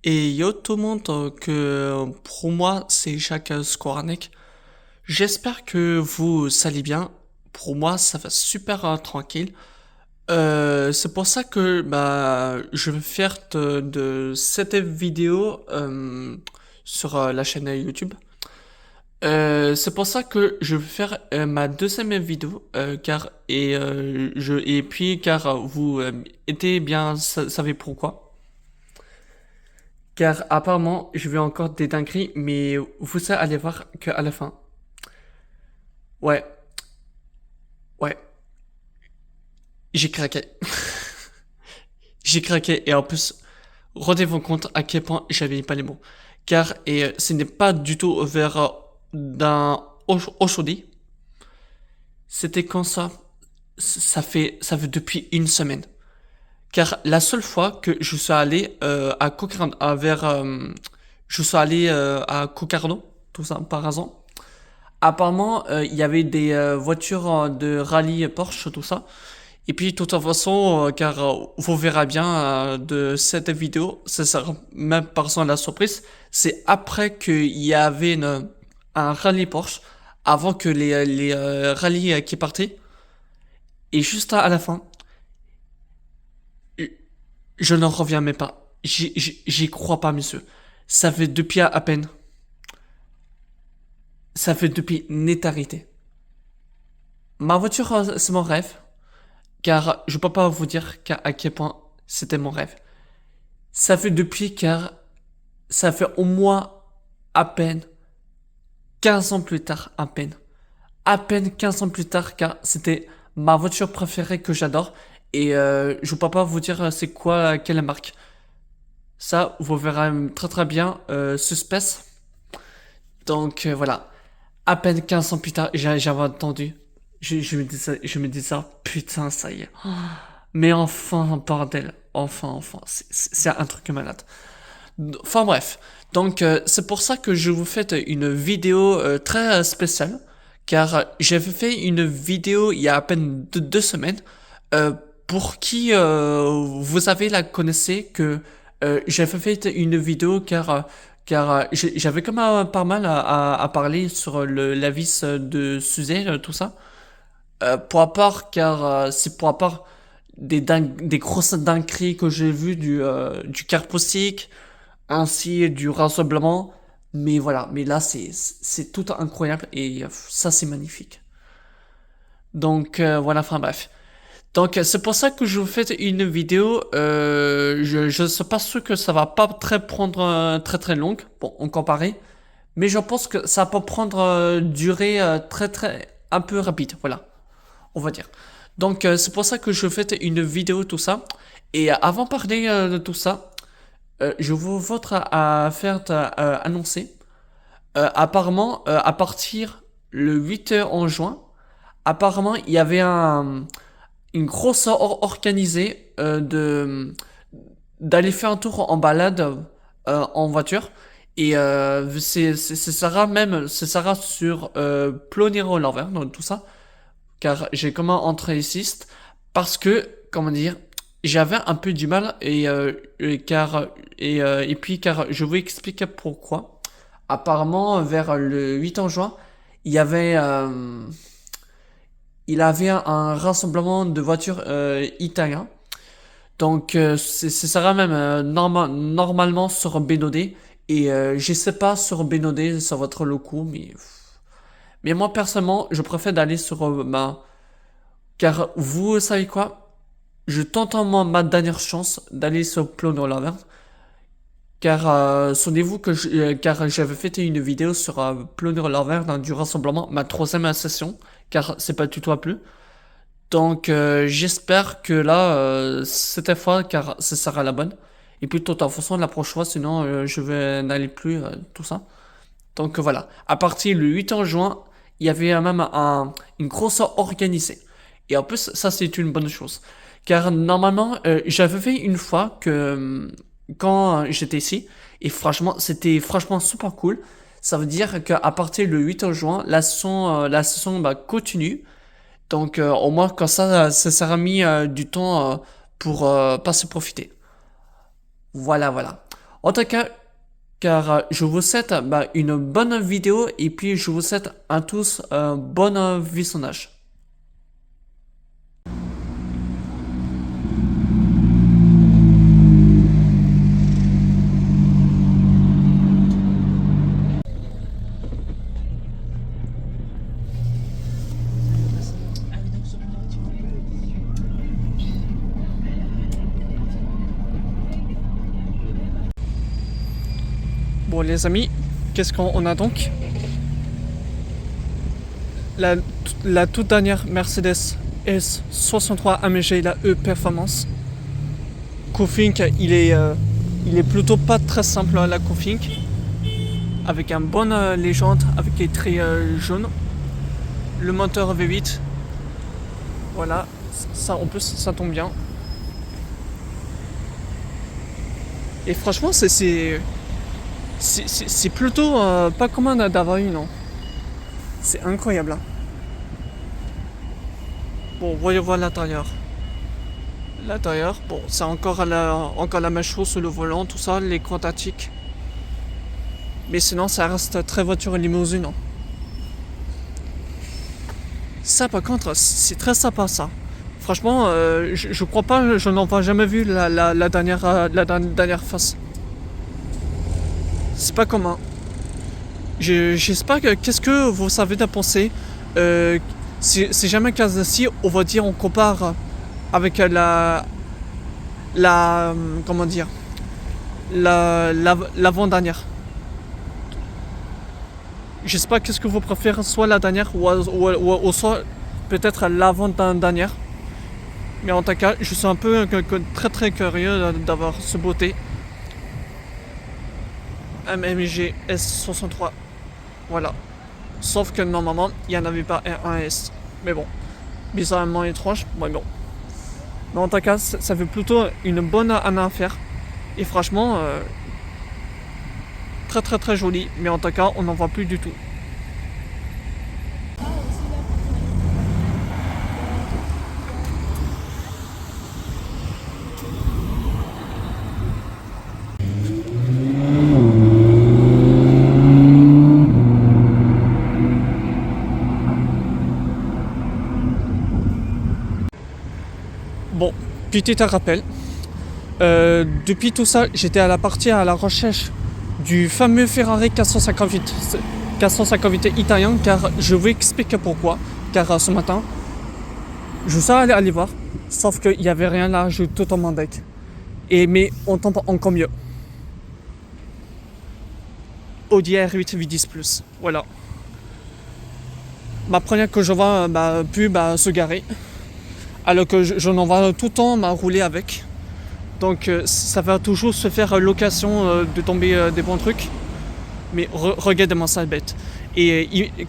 Et yo tout le monde, pour moi c'est Jacques Skoranek. J'espère que vous allez bien. Pour moi ça va super tranquille. C'est pour ça que je vais faire de cette vidéo sur la chaîne YouTube. C'est pour ça que je vais faire ma deuxième vidéo et puis car vous étiez bien savez pourquoi. Car apparemment, je vais encore des dingueries, mais vous allez voir qu'à la fin. Ouais, ouais, j'ai craqué. J'ai craqué et en plus, rendez-vous compte à quel point j'avais pas les mots. Car ce n'est pas du tout vers d'un aujourd'hui. C'était quand ça? Ça fait depuis une semaine. Car la seule fois que je suis allé à Cocarno, je suis allé à Cocarno, tout ça par hasard. Apparemment, il y avait des voitures de rallye Porsche, tout ça. Et puis, de toute façon, car vous verrez bien de cette vidéo, ça sera même par exemple la surprise, c'est après qu'il y avait un rallye Porsche, avant que les rallyes qui partaient. Et juste à la fin, je n'en reviens même pas. J'y crois pas, monsieur. Ça fait depuis à peine. Ça fait depuis une éternité. Ma voiture, c'est mon rêve. Car je peux pas vous dire à quel point c'était mon rêve. Ça fait depuis car ça fait au moins à peine 15 ans plus tard, à peine 15 ans plus tard car c'était ma voiture préférée que j'adore et je peux pas vous dire c'est quoi, quelle marque. Ça, vous verrez très très bien, suspense. Donc voilà, à peine 15 ans plus tard, j'avais entendu. Je me dis ça, putain, ça y est. Mais enfin, bordel, enfin, c'est un truc malade. Enfin bref, donc c'est pour ça que je vous fais une vidéo très spéciale, car j'avais fait une vidéo il y a à peine 2 semaines, euh, pour qui vous avez la connaissez que j'avais fait une vidéo car j'avais quand même pas mal à parler sur la vis de Suzanne, tout ça. Pour à part, car c'est pour à part des grosses dingueries que j'ai vues du Carposic, ainsi du rassemblement. Mais voilà, mais là c'est tout incroyable et ça c'est magnifique. Donc voilà, enfin bref. Donc c'est pour ça que je vous fais une vidéo. Je sais pas sûr que ça va pas très prendre très très longue, bon, en comparé. Mais je pense que ça peut prendre durée très très un peu rapide, voilà, on va dire. Donc c'est pour ça que je fais une vidéo tout ça. Et avant de parler de tout ça, je vous voudrais à faire annoncer. Apparemment, à partir le 8 en juin, apparemment il y avait une grosse organisée d'aller faire un tour en balade en voiture. Et c'est Sarah même, c'est Sarah sur Plonero l'envers, donc tout ça. Car j'ai comment entré ici parce que, comment dire, j'avais un peu du mal et puis car je vous explique pourquoi. Apparemment, vers le 8 en juin, il y avait il avait un rassemblement de voitures italiens. Donc c'est ça même normalement sur Benodé et je sais pas sur Benodé sur votre locaux mais moi personnellement je préfère d'aller sur car vous savez quoi, je tente ma dernière chance d'aller sur Plono Laverne car souvenez-vous que car j'avais fait une vidéo sur Plono Laverne du rassemblement, ma troisième session, car c'est pas du tout à plus. Donc j'espère que là, cette fois, car ce sera la bonne. Et puis de toute façon, la prochaine fois, sinon je vais n'aller plus, tout ça. Donc voilà, à partir du 8 en juin, il y avait même une grosse organisée. Et en plus, ça c'est une bonne chose. Car normalement, j'avais fait une fois que quand j'étais ici, et franchement, c'était franchement super cool. Ça veut dire qu'à partir du 8 en juin, la saison continue. Donc au moins quand ça sera mis du temps pour pas se profiter. Voilà, voilà. En tout cas, car je vous souhaite une bonne vidéo et puis je vous souhaite à tous un bon visionnage. Bon les amis, qu'est-ce qu'on a donc? La toute dernière Mercedes S63 AMG, la E Performance. Config, il est plutôt pas très simple la config. Avec un bon légende, avec les traits jaunes. Le moteur V8. Voilà, ça en plus ça tombe bien. Et franchement c'est plutôt pas commun d'avoir une, non. C'est incroyable. Hein. Bon, voyons voir l'intérieur. L'intérieur, bon, c'est encore la même chose sur le volant, tout ça, les quantatiques. Mais sinon, ça reste très voiture limousine. Hein. Ça, par contre, c'est très sympa, ça. Franchement, je crois pas, je n'en ai jamais vu la dernière face. C'est pas commun. J'espère que qu'est-ce que vous savez de penser. Si jamais si on va dire on compare avec comment dire l'avant-dernière. J'espère qu'est-ce que vous préférez, soit la dernière ou soit peut-être l'avant-dernière. Mais en tout cas, je suis un peu très très curieux d'avoir ce beauté. AMG S63. Voilà. Sauf que normalement, il n'y en avait pas un S. Mais bon. Bizarrement étrange. Mais bon. Mais en tout cas, ça fait plutôt une bonne affaire. Et franchement, très très très joli. Mais en tout cas, on n'en voit plus du tout. Bon, petit rappel. Depuis tout ça, j'étais à la recherche du fameux Ferrari 458 italien, car je vous explique pourquoi. Car ce matin, je suis allé voir, sauf qu'il n'y avait rien là, j'ai tout en mon deck. Mais on tombe encore mieux. Audi R8 V10 Plus, voilà. Ma première que je vois pu se garer. Alors que je n'en vois tout le temps rouler avec. Donc ça va toujours se faire l'occasion de tomber des bons trucs. Mais regardez-moi ça bête.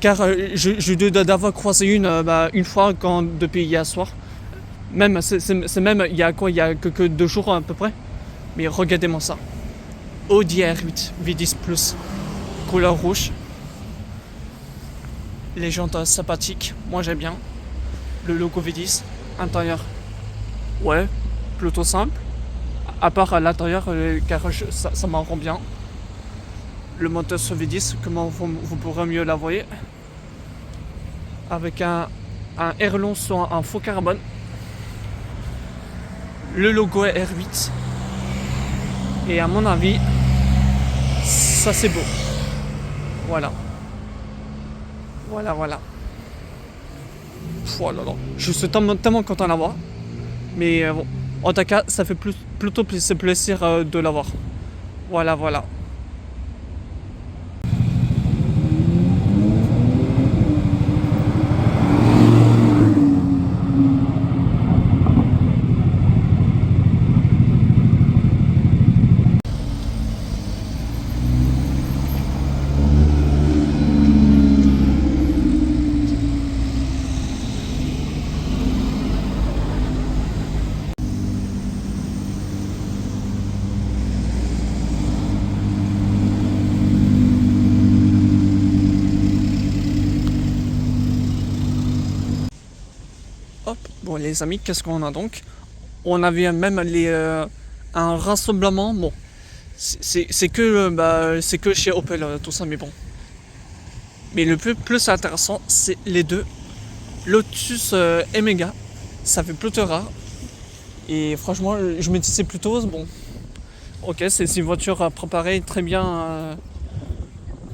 Car je dois d'avoir croisé une fois depuis hier soir. Même c'est même il y a que 2 jours à peu près. Mais regardez-moi ça. Audi R8 V10 Plus, couleur rouge. Les jantes sympathiques, moi j'aime bien. Le logo V10. Intérieur, ouais, plutôt simple. À part à l'intérieur, car ça m'en rend bien. Le moteur sur V10, comment vous pourrez mieux la voir. Avec un aileron sur un faux carbone. Le logo est R8. Et à mon avis, ça c'est beau. Voilà. Voilà. Oh là là. Je suis tellement content de l'avoir. Mais bon, en tout cas, ça fait plutôt plaisir de l'avoir. Voilà. Hop, bon les amis, qu'est-ce qu'on a donc? On avait même un rassemblement, bon, C'est que chez Opel tout ça, mais bon. Mais le plus intéressant, c'est les deux. Lotus Emega, ça fait plutôt rare. Et franchement, je me disais plutôt, bon, ok, c'est une voiture préparée très bien,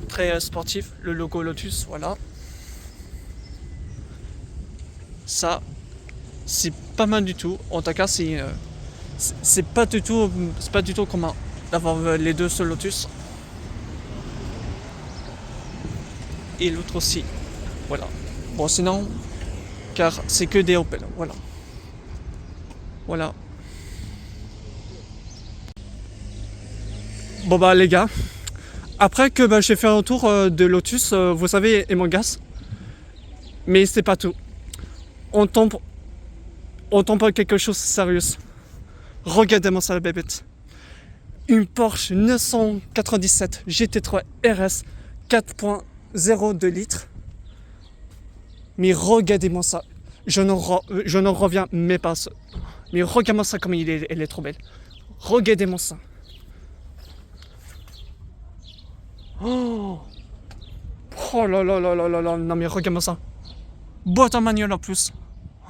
très sportif. Le logo Lotus, voilà. Ça, c'est pas mal du tout. En tout cas, c'est pas du tout commun d'avoir les deux sur Lotus. Et l'autre aussi. Voilà. Bon, sinon, car c'est que des Opel. Voilà. Voilà. Bon bah les gars, après que j'ai fait un tour de Lotus, vous savez, et mon gaz, mais c'est pas tout. On tombe, on tombe à quelque chose de sérieux. Regardez-moi ça la bébête. Une Porsche 997 GT3 RS 4.0 de litres. Mais regardez-moi ça. Je n'en reviens mais pas. Mais regardez-moi ça comme elle est trop belle. Regardez-moi ça. Oh, oh là là là là là là. Non mais regarde-moi ça. Boîte en manuel en plus.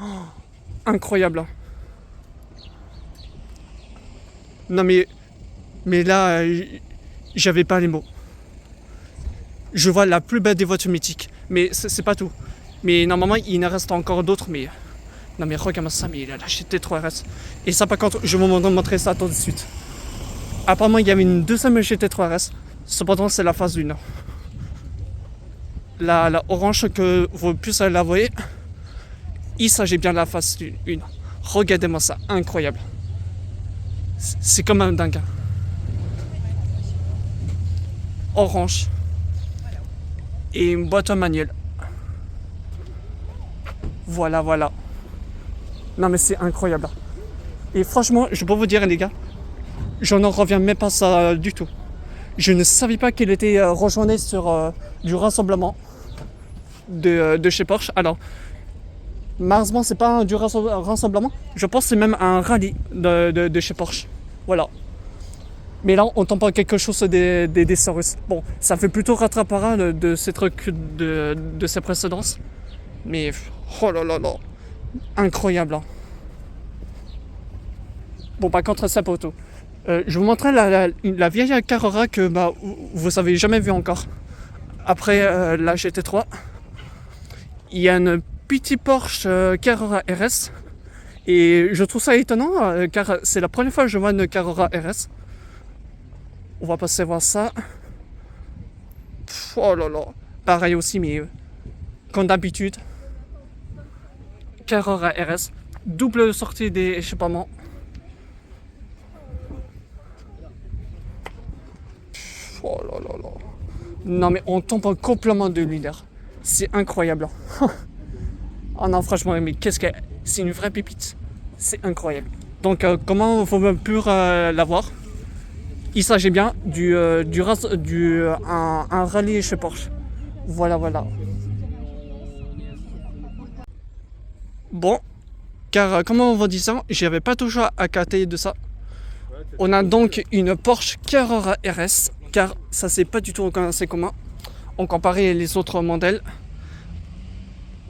Oh, incroyable. Non mais là, j'avais pas les mots. Je vois la plus belle des voitures mythiques. Mais c'est pas tout. Mais normalement, il en reste encore d'autres. Mais non mais regarde-moi ça. Mais il a la GT3 RS. Et ça par contre, je vais vous montrer ça tout de suite. Apparemment, il y avait une deuxième GT3 RS. Cependant, c'est la phase 1. La orange que vous puissiez la voir, il s'agit bien de la phase 1. Regardez-moi ça, incroyable. C'est comme un dingue. Orange. Et une boîte manuelle. Voilà, voilà. Non mais c'est incroyable. Et franchement, je peux vous dire les gars, je n'en reviens même pas ça du tout. Je ne savais pas qu'il était rejoint sur du rassemblement de chez Porsche. Alors, malheureusement, c'est pas du rassemblement. Je pense que c'est même un rallye de chez Porsche. Voilà. Mais là, on tombe pas quelque chose des Saurus. Bon, ça fait plutôt rattrapara de ces trucs de ces précédences. Mais, oh là là là, incroyable. Hein. Bon, par contre, ça pas tout. Je vous montrerai la vieille Carrera que vous avez jamais vue encore. Après la GT3, il y a une petite Porsche Carrera RS. Et je trouve ça étonnant car c'est la première fois que je vois une Carrera RS. On va passer voir ça. Oh là là. Pareil aussi, mais comme d'habitude. Carrera RS. Double sortie des échappements. Oh là là là. Non mais on tombe complètement de l'univers. C'est incroyable. Oh non franchement mais qu'est-ce que c'est une vraie pépite. C'est incroyable. Donc comment vous pouvez pu l'avoir? Il s'agit bien un rallye chez Porsche. Voilà voilà. Bon, car comment on va dire ça, j'avais pas toujours à capter de ça. On a donc une Porsche Carrera RS, car ça c'est pas du tout assez commun. On comparait les autres modèles.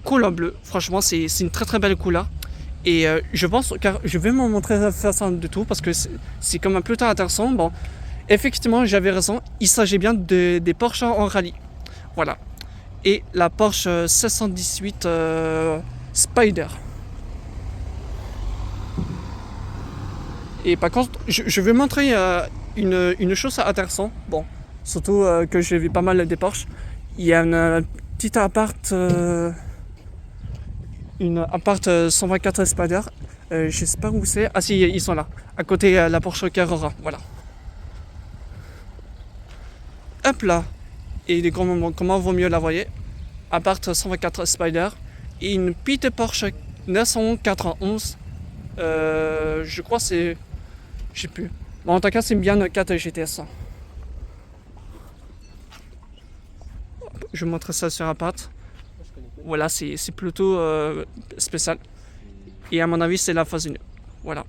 Couleur bleue, franchement c'est une très très belle couleur. Et je pense, car je vais vous montrer ça de tout parce que c'est quand même plutôt intéressant. Bon, effectivement j'avais raison, il s'agit bien des Porsche en rallye. Voilà. Et la Porsche 718 Spider. Et par contre, je vais montrer une chose intéressante. Bon, surtout que j'ai vu pas mal des Porsche. Il y a une petite appart, une appart 124 Spider. Je sais pas où c'est. Ah si, ils sont là, à côté de la Porsche Carrera. Voilà. Hop là. Et comment vaut mieux la voyez. Appart 124 Spider. Et une petite Porsche 991. Je crois c'est... Je sais plus. Bon, en tout cas, c'est bien une 4 GTS. Je vais montrer ça sur appart. Voilà, c'est plutôt spécial. Et à mon avis, c'est la phase 1. Voilà.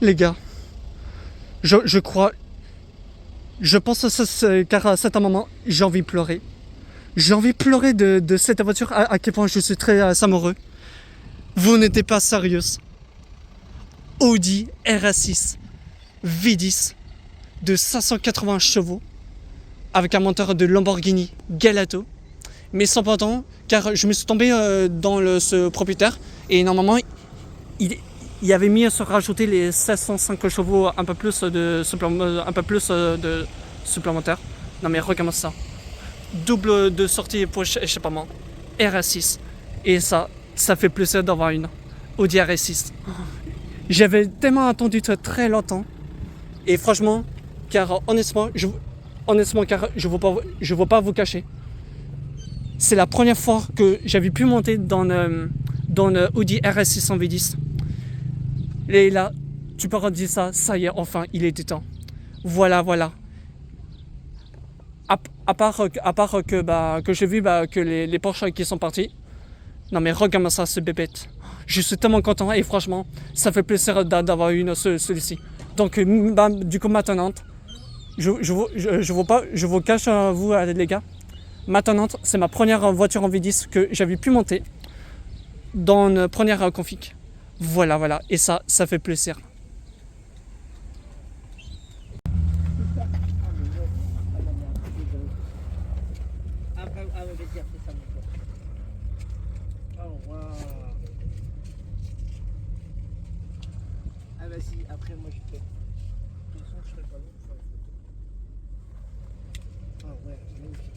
Les gars, je crois, je pense que car à certains moments, j'ai envie de pleurer. J'ai envie de pleurer de cette voiture, à quel point je suis très amoureux. Vous n'êtes pas sérieuse. Audi RS6 V10 de 580 chevaux avec un moteur de Lamborghini Gelato. Mais cependant, car je me suis tombé dans ce propriétaire et normalement, il avait mis à se rajouter les 705 chevaux, un peu plus de supplémentaire. Non mais regarde ça. Double de sortie pour échappement. RS6. Et ça fait plaisir d'avoir une Audi RS6. J'avais tellement attendu très longtemps. Et franchement, car honnêtement, car je ne veux pas vous cacher. C'est la première fois que j'avais pu monter dans une Audi RS6 en V10. Et là, tu peux redire ça y est, enfin, il était temps. Voilà. À part que j'ai vu que les Porsche qui sont partis. Non mais regarde-moi ça, ce bébête. Je suis tellement content et franchement, ça fait plaisir d'avoir une celui-ci. Donc du coup maintenant, je vous cache vous les gars. Maintenant, c'est ma première voiture en V10 que j'avais pu monter dans une première config. Voilà. Et ça fait plaisir. Ah vas-y, après moi je fais. De toute façon, je ferai pas long pour faire la photo. Ah ouais, magnifique.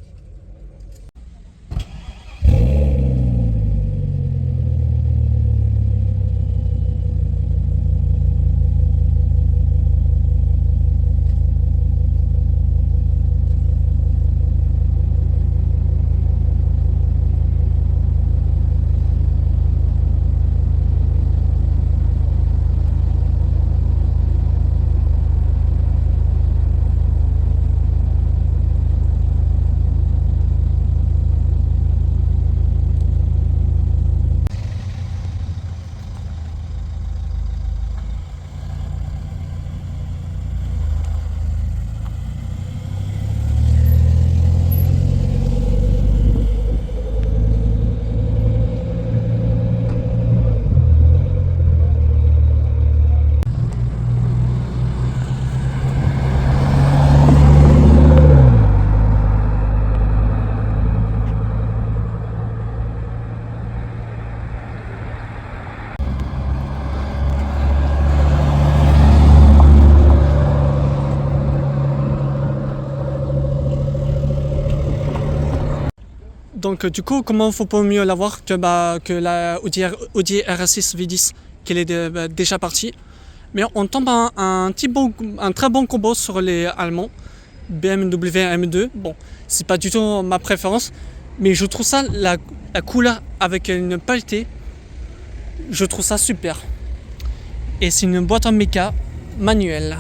Donc du coup, comment faut pas mieux l'avoir que la Audi RS6 V10 qu'elle est déjà partie. Mais on tombe un très bon combo sur les Allemands, BMW M2. Bon, c'est pas du tout ma préférence, mais je trouve ça la couleur avec une pelletée, je trouve ça super. Et c'est une boîte en méca manuelle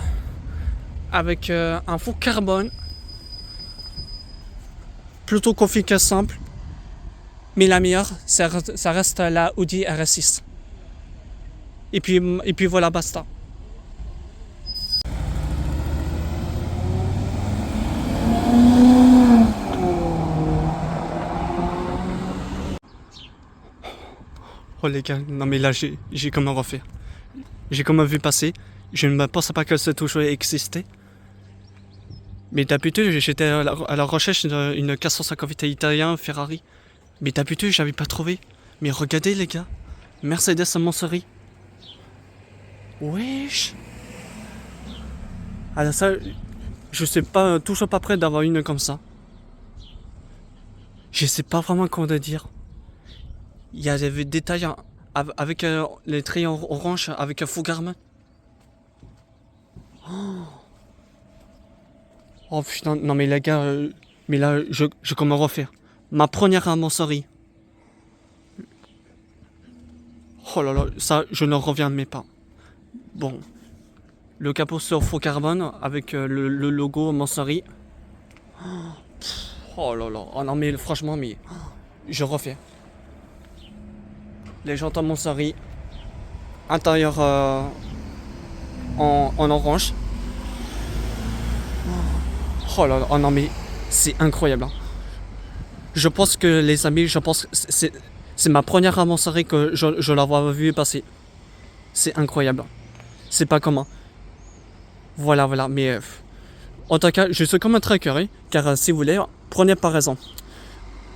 avec un four carbone, plutôt config simple. Mais la meilleure, ça reste la Audi RS6. Et puis voilà, basta. Oh les gars, non mais là j'ai comment refaire. J'ai comment vu passer. Je ne pensais pas que ce toujours existait. Mais d'habitude, j'étais à la recherche d'une 458 italien Ferrari. Mais d'habitude, j'avais pas trouvé. Mais regardez les gars, Mercedes à Montsouris. Wesh. Alors ça, je sais pas, toujours pas prêt d'avoir une comme ça. Je sais pas vraiment comment dire. Il y a des détails avec les traits orange avec un faux garment. Oh putain, non mais les gars, mais là, je comment refaire. Ma première à Montsouris. Oh là là, ça, je ne reviens de mes pas. Bon. Le capot sur faux carbone avec le logo Montsouris. Oh là là, oh non mais franchement, mais je refais. Les jantes Montsouris. Intérieur en orange. Oh là là, oh non mais c'est incroyable. Hein. Je pense que les amis, c'est ma première amancerie que je l'avoir vu passer. C'est incroyable. C'est pas commun. Voilà, voilà. Mais en tout cas, je suis quand même très curieux. Car si vous voulez, prenez par exemple.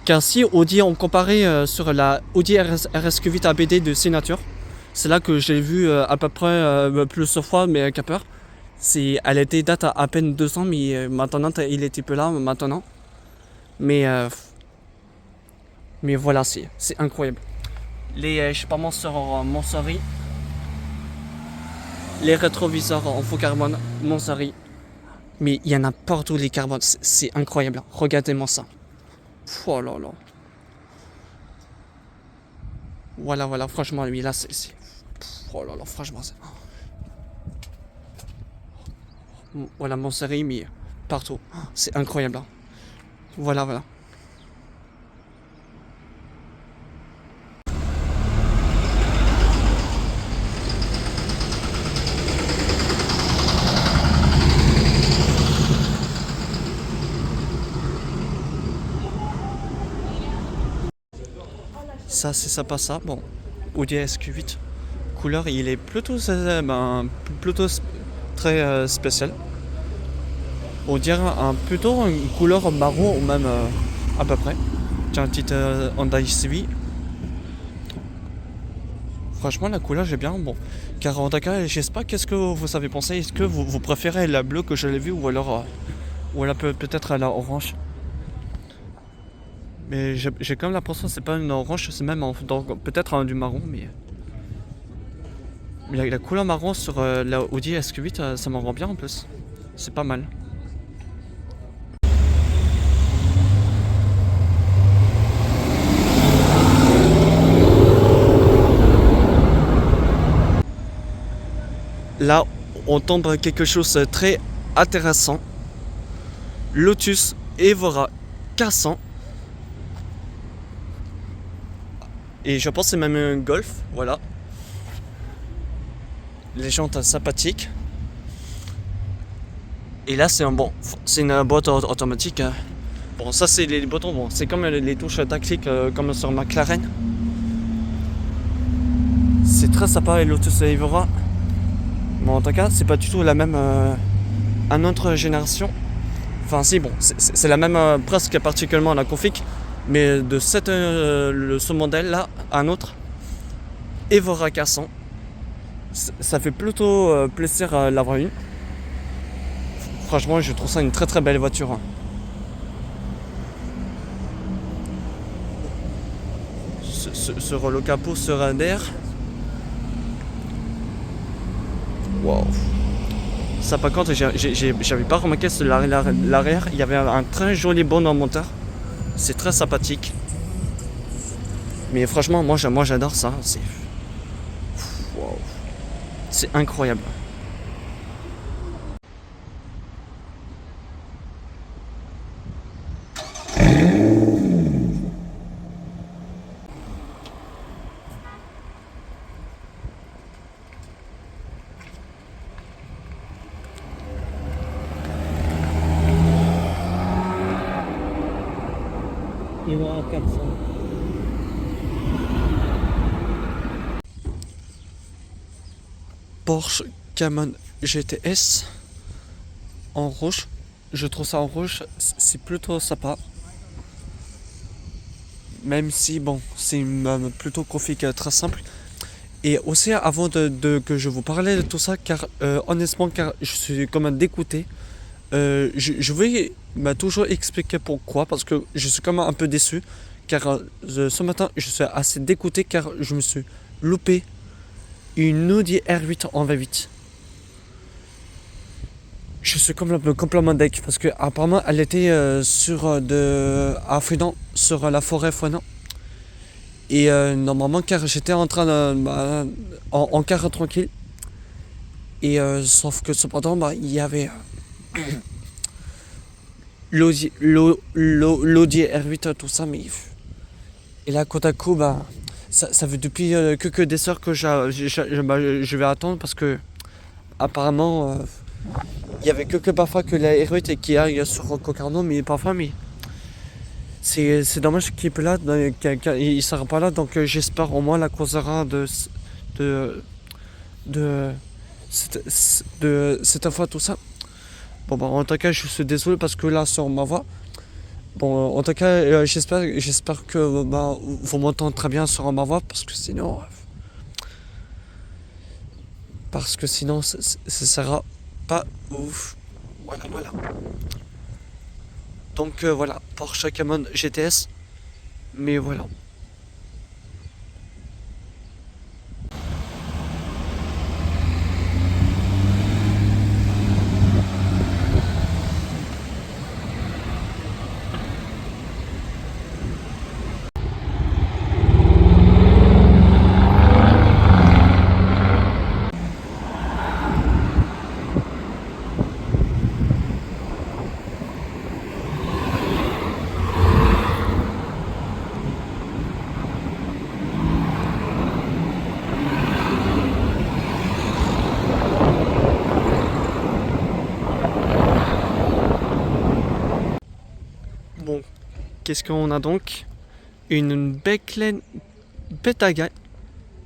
Car si Audi, on comparait sur la Audi RSQ8 ABD de Signature, c'est là que j'ai vu à peu près plusieurs fois mes capeurs. Elle était date à peine 2 ans, mais maintenant il était peu là maintenant. Mais voilà, c'est incroyable. Les, je sais pas, Montsori. Les rétroviseurs en faux carbone, Montsori. Mais il y en a partout les carbones, c'est incroyable. Regardez-moi ça. Oh là là. Voilà, voilà, franchement, lui là, oh là là, franchement, c'est. Voilà, Montsori, mais partout. C'est incroyable. Hein. Voilà, voilà. Ça, c'est sympa ça. Bon, Audi SQ8. Couleur, il est plutôt, plutôt très spécial. On dirait plutôt une couleur marron ou même à peu près. Tiens, un petit Honda CV. Franchement, la couleur, j'ai bien. Bon, car en tout cas, je sais pas qu'est-ce que vous avez pensé. Est-ce que vous préférez la bleue que je l'ai vue ou alors peut-être la orange. Mais j'ai quand même l'impression que c'est pas une orange, c'est même peut-être du marron, mais la couleur marron sur la Audi SQ8, ça m'en rend bien en plus. C'est pas mal. Là, on tombe à quelque chose de très intéressant. Lotus Evora 400. Et je pense que c'est même un Golf, voilà. Les jantes sympathiques. Et là c'est une boîte automatique. Bon, ça c'est les boutons, bon, c'est comme les touches tactiques comme sur McLaren. C'est très sympa les Lotus Evora. Mais en tout cas, c'est pas du tout la même une autre génération. Enfin si, bon, c'est la même presque particulièrement la config. Mais de ce modèle là à un autre, Evora 400, ça fait plutôt plaisir à l'avoir une. Franchement, je trouve ça une très très belle voiture. Hein. Sur le capot sur d'air. Wow. Ça par contre, j'avais pas remarqué sur l'arrière, il y avait un très joli bonhomme moteur. C'est très sympathique. Mais franchement, moi j'adore ça. Wow. C'est incroyable. Evora 400. Porsche Cayman GTS en rouge. Je trouve ça en rouge, c'est plutôt sympa. Même si bon, c'est une plutôt config très simple. Et aussi avant que je vous parlais de tout ça, car honnêtement, car je suis comme un dégoûté. Je vais toujours expliquer pourquoi, parce que je suis quand même un peu déçu, car ce matin je suis assez dégoûté car je me suis loupé une Audi R8 en V8. Je suis complètement deck parce que apparemment elle était à Fouinan, sur la forêt Fouinan. Et normalement car j'étais en train en carre tranquille. Et sauf que cependant il y avait l'Audi R8 tout ça, mais et là côte à coup ça fait depuis que des heures que je vais attendre parce que apparemment, il y avait que parfois que la R8 qui aille sur Concarneau, mais parfois, mais c'est dommage qu'il peut là, il sera pas là, donc j'espère au moins la causera de, de, cette fois tout ça. Bon, bah, en tout cas, je suis désolé parce que là, sur ma voix, bon, en tout cas, j'espère que bah, vous m'entendez très bien sur ma voix parce que sinon, ça sera pas ouf. Voilà, voilà. Donc voilà, Porsche Cayman GTS. Mais voilà. Bon, qu'est-ce qu'on a donc? Une Beckley Betaga.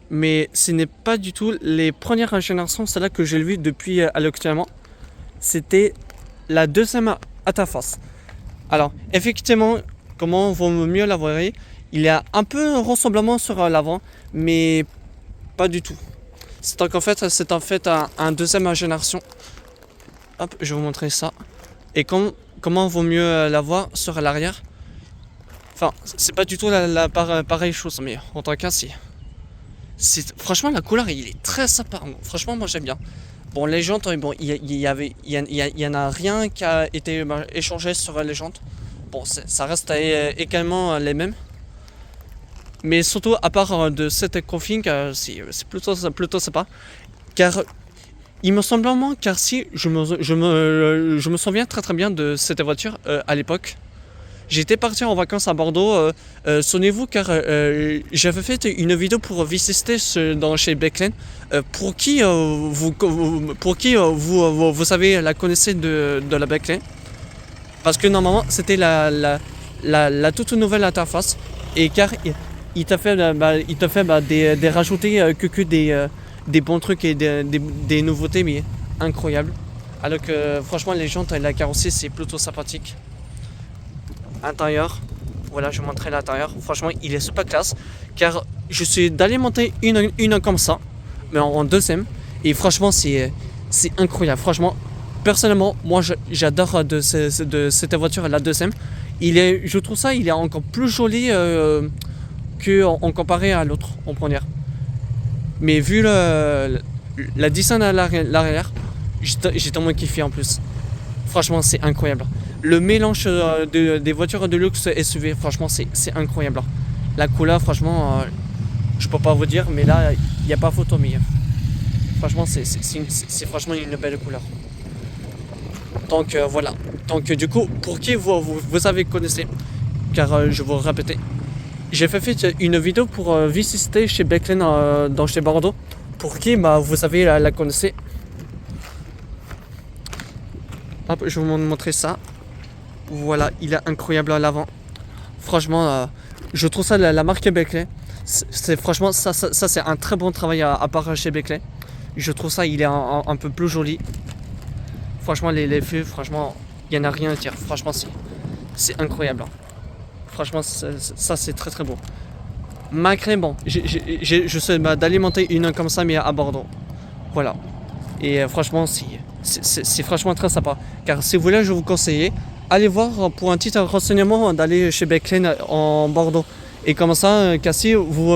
Mais ce n'est pas du tout les premières générations, celle-là que j'ai vue depuis actuellement. C'était la deuxième interface. Alors, effectivement, comment vous mieux la verrez, il y a un peu un ressemblement sur l'avant, mais pas du tout. C'est en fait un deuxième génération. Hop, je vais vous montrer ça. Et comment vaut mieux la voir sur l'arrière. Enfin, c'est pas du tout pareille chose, mais en tant cas, si. Franchement, la couleur, il est très sympa. Franchement, moi, j'aime bien. Bon, les jantes, bon, il y en a rien qui a été échangé sur les jantes. Bon, ça reste également les mêmes. Mais surtout, à part de cette config, c'est plutôt sympa. Car il me semble vraiment, car si je me souviens très bien de cette voiture à l'époque. J'étais parti en vacances à Bordeaux, souvenez-vous, car j'avais fait une vidéo pour visiter chez Beckley. Pour qui vous savez la connaissez de la Beckley. Parce que normalement c'était la toute nouvelle interface. Et car il t'a fait, des rajouter des bons trucs et des nouveautés, mais incroyables. Alors que franchement les jantes et la carrosserie c'est plutôt sympathique. Intérieur, voilà, je vais montrer l'intérieur. Franchement, il est super classe. Car je suis d'aller monter une comme ça, mais en deuxième. Et franchement, c'est incroyable. Franchement, personnellement, moi j'adore de cette voiture, la deuxième. Je trouve ça, il est encore plus joli en comparé à l'autre en première. Mais vu la design à l'arrière, j'ai tellement kiffé en plus. Franchement, c'est incroyable. Le mélange des voitures de luxe SUV, franchement, c'est incroyable. La couleur, franchement, je peux pas vous dire, mais là, il n'y a pas photo, mais franchement, c'est franchement une belle couleur. Donc voilà. Donc du coup, pour qui vous avez connaissez, car je vous répète, j'ai fait une vidéo pour visiter chez Beckley chez Bordeaux. Pour qui vous savez la connaissez. Hop, je vais vous montrer ça. Voilà, il est incroyable à l'avant. Franchement, je trouve ça la marque Beckley. Franchement, ça c'est un très bon travail à part chez Beckley. Je trouve ça, il est un peu plus joli. Franchement, les feux, franchement, il n'y en a rien à dire. Franchement, c'est incroyable. Franchement, ça c'est très beau. Malgré, bon, je sais d'alimenter une comme ça, mais à Bordeaux. Voilà. Et franchement, c'est franchement très sympa. Car si vous voulez, je vous conseille, allez voir pour un petit renseignement d'aller chez Beckley en Bordeaux. Et comme ça, Cassie, vous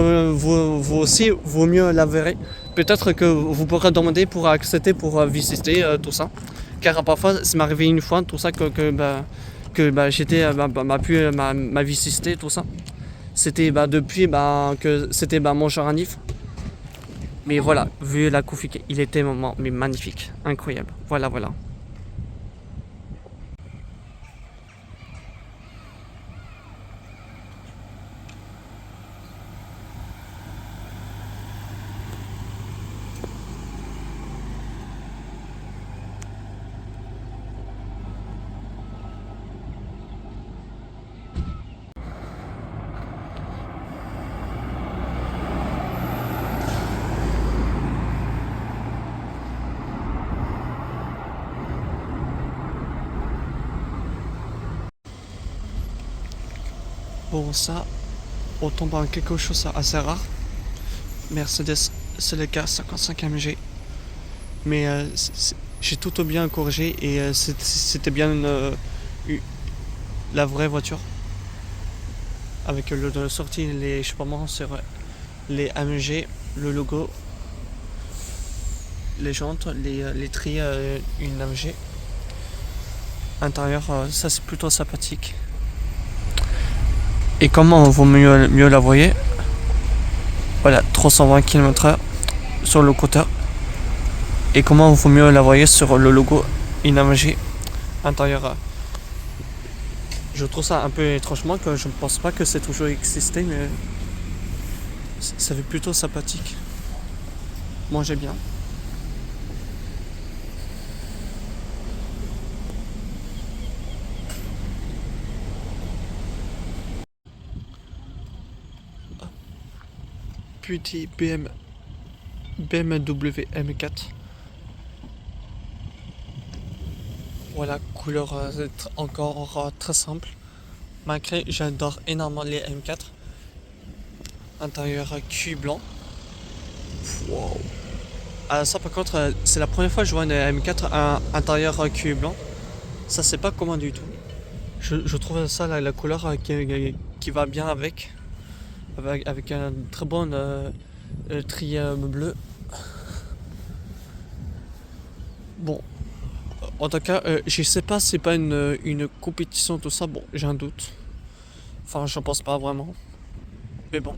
aussi, vous mieux la verrez. Peut-être que vous pourrez demander pour accepter, pour visiter tout ça. Car parfois, ça m'est arrivé une fois, tout ça, que j'étais, ma visité, tout ça. C'était depuis que c'était mon cher Anif. Mais voilà, vu la config, il était magnifique, incroyable. Voilà. pour ça, on tombe en quelque chose assez rare. Mercedes, c'est le cas 55 AMG. Mais j'ai tout bien corrigé et c'était bien la vraie voiture. Avec le sorti, les échapements sur les AMG, le logo, les jantes, les tris, une AMG. Intérieur, ça c'est plutôt sympathique. Et comment vous mieux la voyez, voilà, 320 km/h sur le côté. Et comment vous mieux la voyez sur le logo AMG intérieur. Je trouve ça un peu étrangement que je ne pense pas que c'est toujours existé, mais ça fait plutôt sympathique. Mangez bien. Petit BMW M4. Voilà, couleur encore très simple. Malgré j'adore énormément les M4. Intérieur cuir blanc. Wow. Alors ça par contre, c'est la première fois que je vois une M4 à intérieur cuir blanc. Ça c'est pas commun du tout. Je trouve ça la couleur qui va bien avec un très bon tri bleu. Bon, en tout cas, je sais pas si c'est pas une compétition tout ça. Bon, j'ai un doute. Enfin, je pense pas vraiment. Mais bon,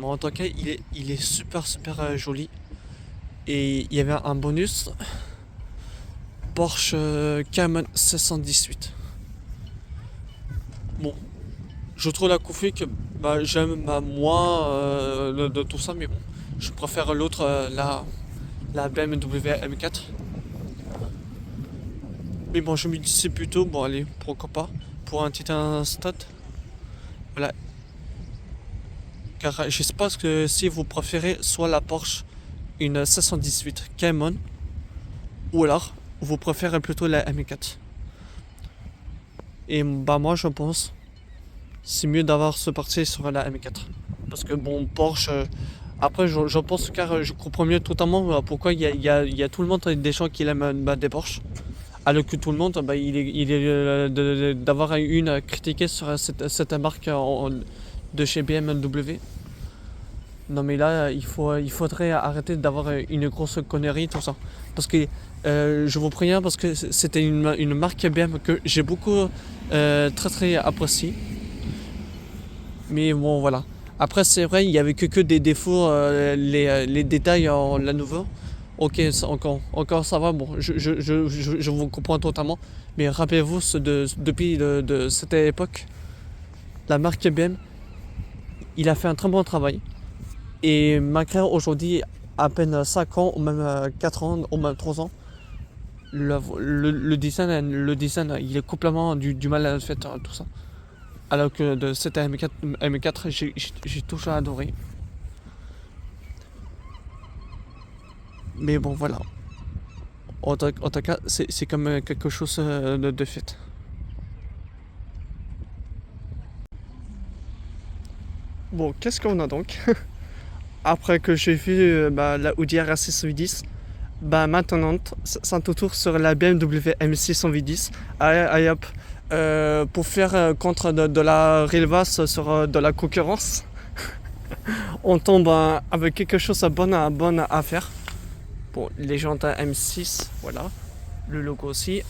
en tout cas, il est super joli. Et il y avait un bonus Porsche Cayman 718. Bon, je trouve la config que j'aime moins de tout ça, mais bon, je préfère l'autre, la BMW M4. Mais bon, je me disais plutôt, bon allez, pourquoi pas, pour un petit instant. Voilà. Car je sais pas que si vous préférez soit la Porsche, une 718 Cayman, ou alors vous préférez plutôt la M4. Et moi je pense c'est mieux d'avoir ce parti sur la M4. Parce que bon, Porsche, après je pense car je comprends mieux totalement pourquoi il y a tout le monde, des gens qui aiment des Porsche. Alors que tout le monde, il est d'avoir une critiquée sur cette marque de chez BMW. Non mais là, il faudrait arrêter d'avoir une grosse connerie, tout ça. Parce que je vous préviens, parce que c'était une marque BMW que j'ai beaucoup très apprécié. Mais bon, voilà. Après, c'est vrai, il n'y avait que des défauts, les détails en la nouvelle. Ok, encore ça va, bon, je vous comprends totalement. Mais rappelez-vous, depuis de cette époque, la marque BMW, il a fait un très bon travail. Et malgré aujourd'hui, à peine 5 ans, ou même 4 ans, ou même 3 ans, le design, il est complètement du mal à fait, tout ça. Alors que de cette M4 j'ai toujours adoré. Mais bon, voilà. En tout cas, c'est comme quelque chose de fait. Bon, qu'est-ce qu'on a donc? Après que j'ai vu la Audi RS6 V10, maintenant, c'est un tour sur la BMW M6 V10. Allez hop, pour faire contre de la Rilvas sur de la concurrence, on tombe avec quelque chose de bon à faire. Bon, les jantes M6, voilà, le logo aussi.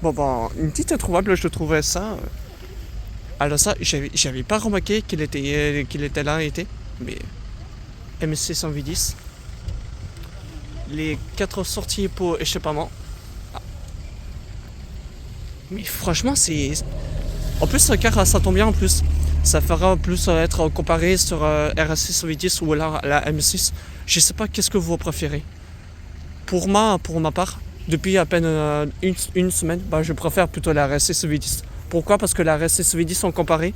Bon, une petite introuvable, je trouvais ça. Alors ça, j'avais pas remarqué qu'il était là, mais M6 en V10. Les 4 sorties pour échappement. Mais franchement, c'est... En plus, car ça tombe bien en plus. Ça fera plus être comparé sur RS6 V10 ou alors la M6. Je sais pas qu'est-ce que vous préférez. Pour ma part, depuis à peine une semaine, je préfère plutôt la RS6 V10. Pourquoi? Parce que la RS6 V10 en comparé,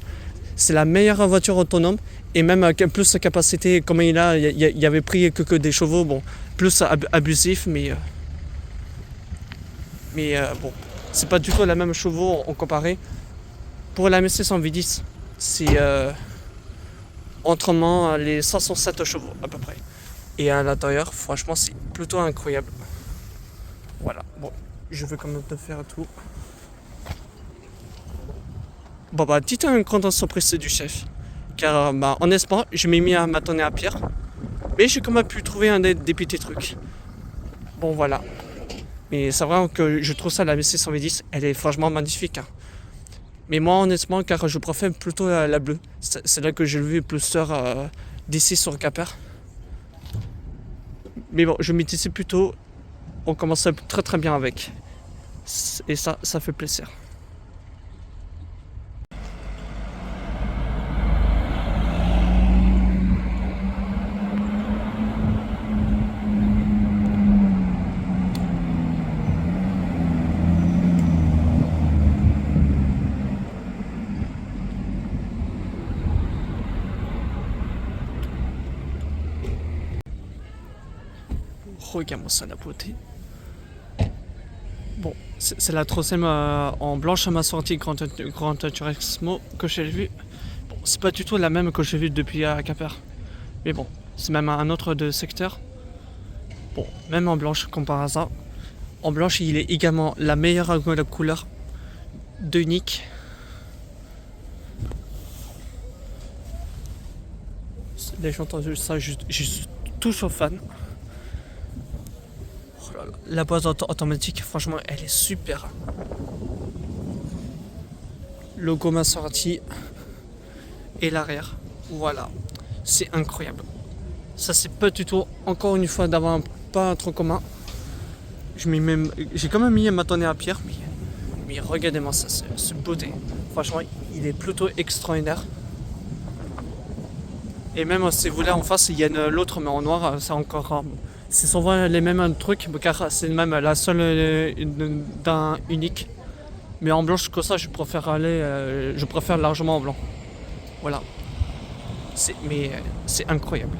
c'est la meilleure voiture autonome et même plus de capacité. Comme il y avait pris que des chevaux, bon, plus abusif, mais bon, c'est pas du tout la même chevaux en comparé. Pour la M600 V10, c'est autrement les 507 chevaux à peu près. Et à l'intérieur, franchement, c'est plutôt incroyable. Voilà, bon, je vais quand même te faire tout. Bon bah, petite une grande surprise du chef. Car bah, honnêtement, je m'ai mis à m'attendre à pire. Mais j'ai quand même pu trouver des petits trucs. Bon voilà. Mais c'est vrai que je trouve ça, la M600 V10, elle est franchement magnifique. Hein. Mais moi honnêtement, car je préfère plutôt la bleue. C'est là que j'ai vu plusieurs d'ici sur Capper. Mais bon, je m'étais plutôt, on commençait très très bien avec. Et ça fait plaisir. Regarde-moi ça, la beauté. Bon, c'est la troisième en blanche à ma sortie Grand Turismo que j'ai vu. Bon, c'est pas du tout la même que j'ai vue depuis Capper. Mais bon, c'est même un autre de secteur. Bon, même en blanche comme par hasard. En blanche, il est également la meilleure couleur d'Unique. Les gens entendent ça, je suis toujours fan. La boîte automatique, franchement, elle est super. Logo Maserati et l'arrière. Voilà, c'est incroyable. Ça, c'est pas du tout, encore une fois, d'avoir pas un truc commun. J'ai quand même mis à m'attendre à pierre, mais regardez-moi ça, ce beauté. Franchement, il est plutôt extraordinaire. Et même si vous voulez en face, il y a l'autre, mais en noir, c'est encore. C'est souvent les mêmes trucs, car c'est même la seule d'un unique. Mais en blanche que ça, je préfère largement en blanc. Voilà. Mais c'est incroyable.